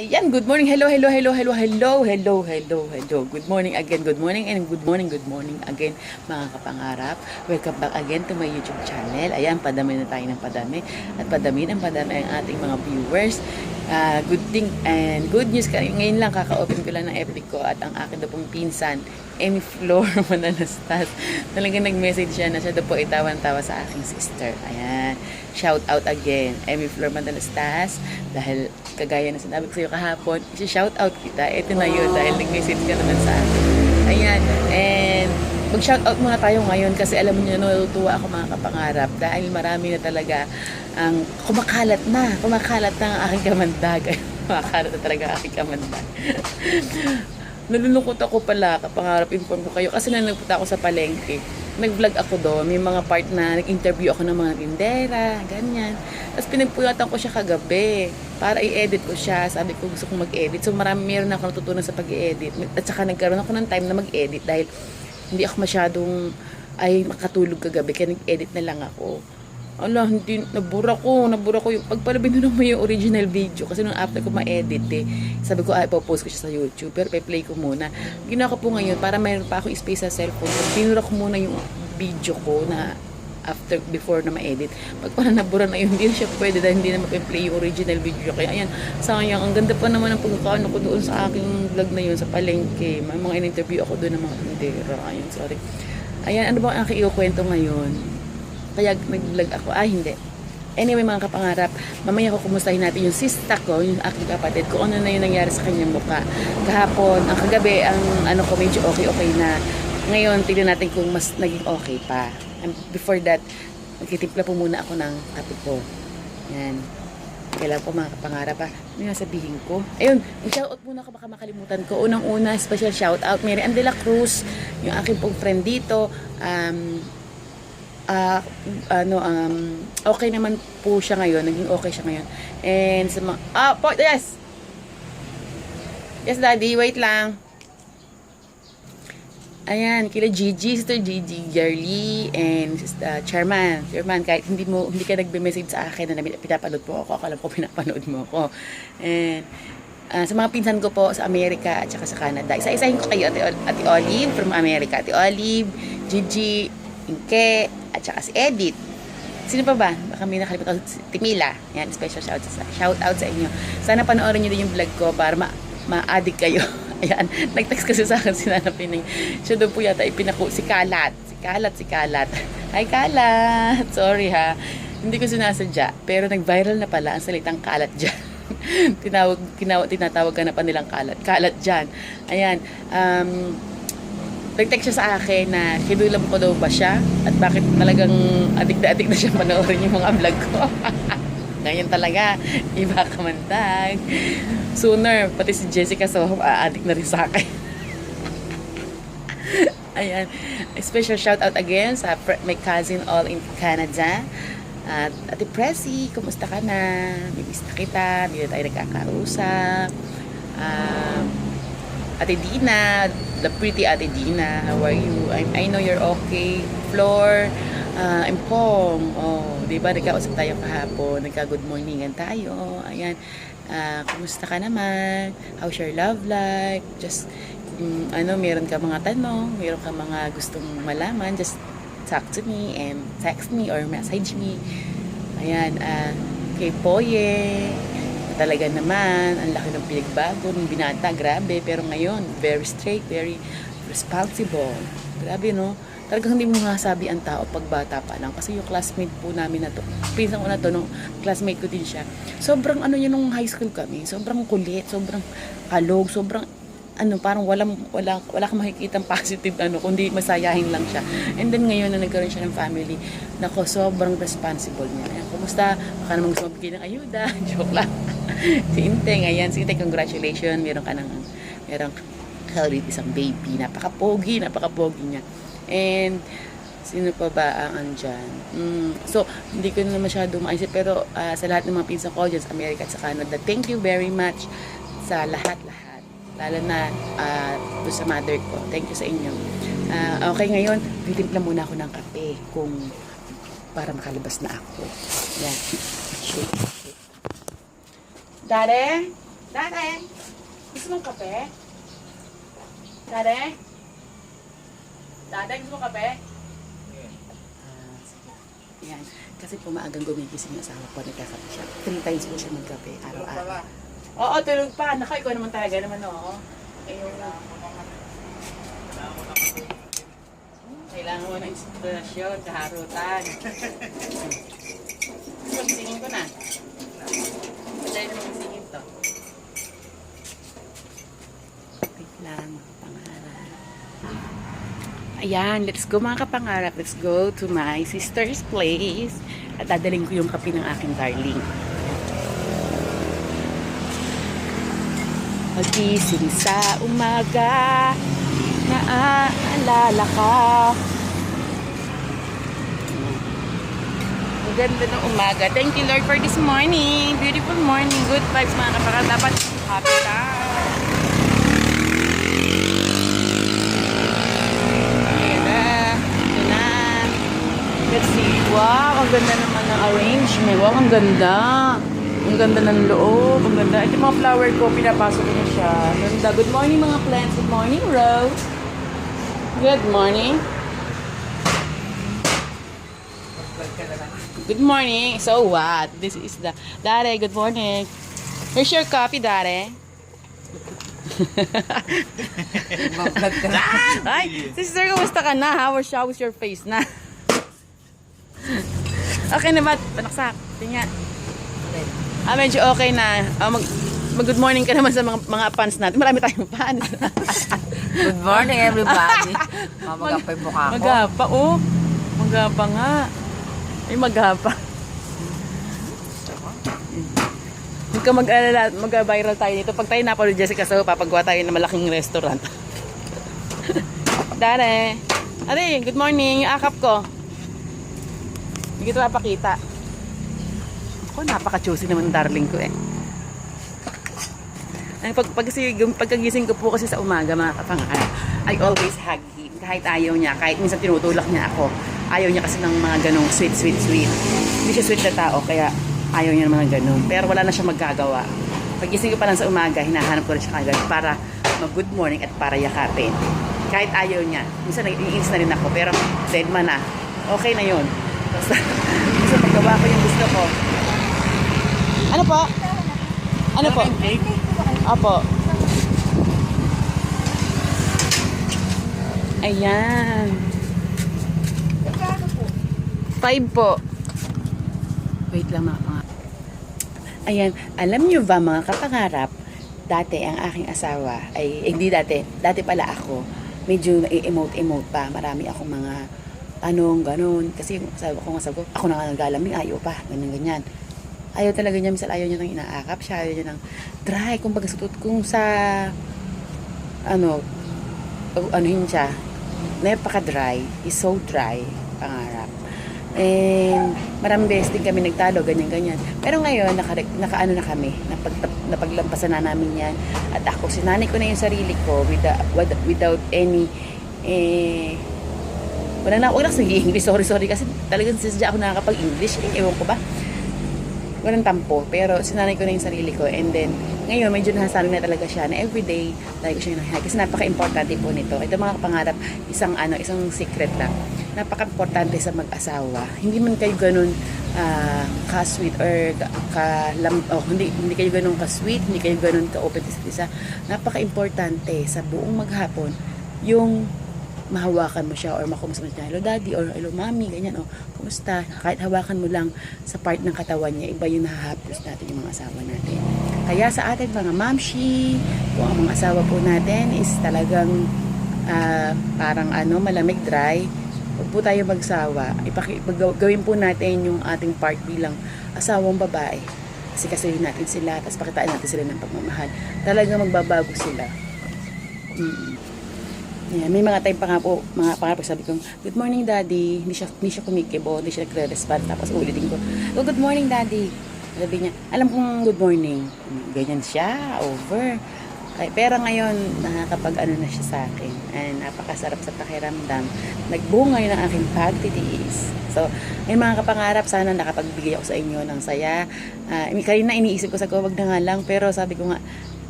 Ayan, good morning. Hello. Good morning again. Good morning and good morning again mga kapangarap. Welcome back again to my YouTube channel. Ayan, padami na tayo ng padami. At padami ang ating mga viewers. Good thing and good news. Ngayon lang kaka-open ko lang ng FB ko at ang akin daw pong pinsan, Amy Flor Mananastas. Talagang nag-message siya na siya daw po itawan-tawa sa aking sister. Ayan. Shout out again, Amy Flor Mananastas. Dahil kagaya na sinabi ko sa iyo kahapon, shout out kita. Ito na yun dahil nag-message ka naman sa akin. Ayan. And mag-shout out muna tayo ngayon kasi alam niyo natutuwa ako mga kapangarap dahil marami na talaga ang kumakalat na ang aking kamandag. Kumakalat na talaga ang aking kamandag. Nalulungkot ako pala, kapangarap, inform ko kayo kasi nagpunta ako sa palengke. Nag-vlog ako doon, may mga part na nag-interview ako ng mga tindera, ganyan. Tapos pinagpulatan ko siya kagabi para i-edit ko siya. Sabi ko gusto kong mag-edit. So meron ako natutunan sa pag-edit. At saka nagkaroon ako ng time na mag-edit dahil hindi ako masyadong makatulog kagabi kaya nag-edit na lang ako. Ala, hindi, nabura ko yung pagpalabin mo yung original video kasi nung after ko ma-edit sabi ko ipopost ko siya sa YouTube pero play ko muna. Ginawa ko po ngayon para mayroon pa ako space sa cellphone. Pinura ko muna yung video ko na before na ma-edit. Pag parang nabura na yun, hindi na siya pwede dahil hindi na ma-play yung original video. Kaya ayan, sayang, ang ganda pa naman ng pagkakaano ko doon sa aking vlog na yun sa palengke. May mga in-interview ako doon ng mga tindera. Ayun, sorry. Ayan, ano ba ang aking iukwento ngayon? Kaya nag-vlog ako. Hindi. Anyway, mga kapangarap, mamaya ko kumustahin natin yung sista ko, yung aking kapatid, kung ano na yung nangyari sa kanyang mukha. Kahapon, ang kagabi, ang ano ko, medyo okay na. Ngayon, tignan natin kung mas naging okay pa. And before that, magtitimpla po muna ako ng kape ko. Yan. Kailangan po mga kapangarap pa. Ano yung sabihin ko? Ayun, shoutout muna ka baka makalimutan ko. Unang-una, special shoutout, Mary Ann de la Cruz, yung aking pong friend dito. Okay naman po siya ngayon, naging okay siya ngayon. And sa mga yes daddy, wait lang. Ayan, kila Gigi, Sister Gigi, Girly, and Chairman, kahit hindi ka nagbe-message sa akin na pinapanood mo ako, alam ko pinapanood mo ako. And sa mga pinsan ko po sa Amerika at saka sa Canada, isa-isahin ko kayo, Ate Olive from America, Ate Olive, Gigi, Inke, at saka si Edith. Sino pa ba? Baka may nakalimutan. Si Timila. Yan, special shout out sa inyo. Sana panoorin nyo din yung vlog ko para ma-addict kayo. Ayan, nag-text kasi sa akin si Nana Pining. Siya doon po yata ipinako si Kalat. Si Kalat. Hi Kalat! Sorry ha. Hindi ko sinasadya. Pero nag-viral na pala ang salitang kalat dyan. Tinatawag ka na pa nilang kalat. Kalat dyan. Ayan. Nag-text siya sa akin na kinulam ko daw ba siya at bakit talagang adik na siya panoorin yung mga vlog ko. Ngayon talaga, iba kamandag. Sooner, pati si Jessica adik na rin sa akin. Ayan. Special shout out again sa my cousin all in Canada. At Ate Pressy, kumusta ka na? Miss na kita, hindi na tayo nagkakausap. Ate Dina, the pretty Ate Dina, how are you? I know you're okay. Floor, I'm Pong. Diba, nagkausap tayo kahapon, nagka-good morningan tayo. Ayan, kumusta ka naman? How's your love life? Just, meron ka mga tanong, meron ka mga gustong malaman, just talk to me and text me or message me. Ayan, kay Poye, talaga naman, ang laki ng pinagbago ng binata, grabe, pero ngayon, very straight, very responsible. Grabe, no? Talagang hindi mo masabi ang tao pag bata pa lang. Kasi yung classmate po namin na to, pinsan ko na to, no? Classmate ko din siya. Sobrang yun nung high school kami, sobrang kulit, sobrang kalog, sobrang parang wala kang makikitang positive kundi masayahin lang siya. And then ngayon na nagkaroon siya ng family, nako, sobrang responsible niya. Ayan, kumusta? Baka naman gusto mabigay ng ayuda. Joke lang. Si Inteng, ayan, si Inteng, congratulations. Meron ka isang baby. Napaka-pogi niya. And sino pa ba ang andyan? So, hindi ko na masyado maisip, pero sa lahat ng mga pinsan ko dyan sa Amerika at sa Canada, thank you very much sa lahat-lahat. Lalo na doon sa mother ko. Thank you sa inyo. Okay, ngayon, titimpla muna ako ng kape para makalabas na ako. Yan. Dare? Dade? Gusto mong kape? Dade? Dade, gusto mong kape? Sige. Yan. Kasi pumaagang gumigising yung asawa ko, nagkakape siya. 3 times po siya magkape, araw-araw. Oo, tulog pa. Naka, ikaw naman talaga naman, oo. Ayun. Kailangan mo ng inspirasyon, kaharutan. Magisingin ko na. Madali na magisingin to. Wait lang, mga pangarap. Ayan, let's go mga kapangarap. Let's go to my sister's place. At dadaling ko yung kape ng aking darling. Magising sa umaga, naaalala ka. Ang ganda ng umaga. Thank you Lord for this morning. Beautiful morning. Good vibes mga kapangarap. Dapat happy tayo. Let's see. Wow, ang ganda naman ng arrangement. Wow, ang ganda. Ang ganda ng loob. Ang ganda. Ito yung mga flower ko, pinapasok ko na siya. Ganda. Good morning mga plants. Good morning, Rose. Good morning. Good morning. So what? This is the... Dare, good morning. Here's your coffee, Dare. Ay, sister, kumusta ka na? How's your face na? Okay na ba? Panaksak. Tingnan. Medyo okay na. Mag-good morning ka naman sa mga fans natin. Marami tayong fans. Good morning, everybody. Magapa yung mukha ko. Magapa, oh. Magapa nga. Ay, magapa. Huwag ka mag-alala. Mag-viral tayo nito. Pag tayo napalo Jessica Soho, papagawa tayo ng malaking restaurant. Dare. Are, good morning. Yung akap ko. Hindi ko mapakita. Ako, napaka-choosy naman ng darling ko eh. Pagkagising ko po kasi sa umaga, mga kapangarap, I always hug him. Kahit ayaw niya, kahit minsan tinutulak niya ako. Ayaw niya kasi ng mga ganong sweet. Hindi siya sweet na tao, kaya ayaw niya ng mga ganon. Pero wala na siya magagawa. Paggising ko pa lang sa umaga, hinahanap ko rin siya kagad para mag-good morning at para yakapin. Kahit ayaw niya. Minsan nag-iinis na rin ako, pero dead man na. Okay na yun. Basta paggawa ko yung gusto ko. Ano po? Ano po? Opo. Ayan. 5 po. Wait lang mga pangarap. Ayan. Alam nyo ba mga kapangarap, dati ang aking asawa, hindi dati pala ako, medyo emote pa. Marami akong mga tanong, ganon. Kasi sabi ko, ako na nga naglalambing, ayaw pa, ganyan. Ayaw talaga niya, misal ayaw niya nang inaakap siya, ayaw niya nang dry, kung sa, anuhin siya, napaka-dry, is so dry, pangarap. And, maraming beses din kami nagtalo, ganyan. Pero ngayon, nakaano na kami, napaglampasan na namin yan. At ako, sinanay ko na yung sarili ko, without any, wala na sa English, sorry kasi talagang sisadya ako nakakapag-English, ewan ko ba, walang tampo, pero sinanay ko na yung sarili ko. And then ngayon medyo nahasanay na talaga siya na everyday lagi ko siya hinahinay kasi napaka-importante po nito. Ito mga pangarap, isang secret lang, napaka-importante sa mag-asawa. Hindi man kayo ganun ka-sweet or hindi kayo ganun ka-sweet, hindi kayo ganun ka-open sa isa. Napaka-importante sa buong maghapon yung mahawakan mo siya or makumusta mo siya, hello daddy or hello mommy, ganyan, o kumusta, kahit hawakan mo lang sa part ng katawan niya, iba yung nahahapos natin yung mga asawa natin. Kaya sa atin mga mamshi, kung ang mga asawa po natin is talagang parang malamig, dry, huwag po tayo magsawa, gawin po natin yung ating part bilang asawang babae, kasi kasuhin natin sila, tapos pakitaan natin sila ng pagmamahal, talagang magbabago sila. Yeah, may mga time pa nga po, mga pangarap, sabi ko, good morning daddy, hindi siya kumikibo, hindi siya nagre-respond, tapos ulitin ko, oh, good morning daddy. Sabi niya, alam kong good morning. Ganyan siya, over. Pero ngayon, nakakapag-ano na siya sa akin. And napakasarap sa pakiramdam. Nagbunga yun ang aking pagtitiis. So, ayun mga kapangarap, sana nakapagbigay ako sa inyo ng saya. Kanina iniisip ko sa wag na nga lang, pero sabi ko nga,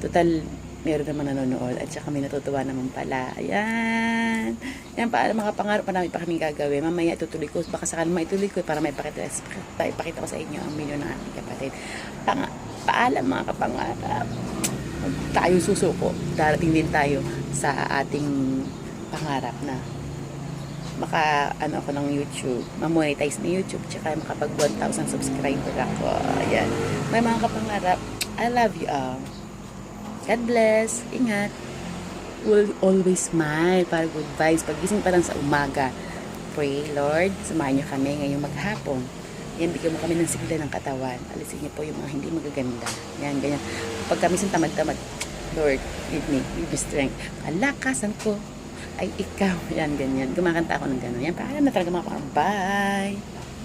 total, meron naman nanonood at saka may natutuwa naman pala. Ayan. Yan pa, mga pangarap pa namin pa kaming gagawin. Mamaya itutuloy ko, baka sakali maituloy ko para maipakita ko sa inyo ang video ng aking kapatid. Paalam mga kapangarap. Tayo susuko. Darating din tayo sa ating pangarap na ako ng YouTube, ma-monetize na YouTube, tsaka makapag 1,000 subscriber ako. Ayan. May mga kapangarap. I love you all. God bless. Ingat. Will always smile para good vibes. Pagising pa lang sa umaga. Pray, Lord, samahan niyo kami ngayong maghapon. Yan, bigyan mo kami ng sigla ng katawan. Alisin niyo po yung mga hindi magaganda. Yan, ganyan. Pag kami tamad-tamad, Lord, give me strength. Kalakasan ko ay ikaw. Yan, ganyan. Gumakanta ako ng gano'n. Yan, paalam na talaga mga Bye!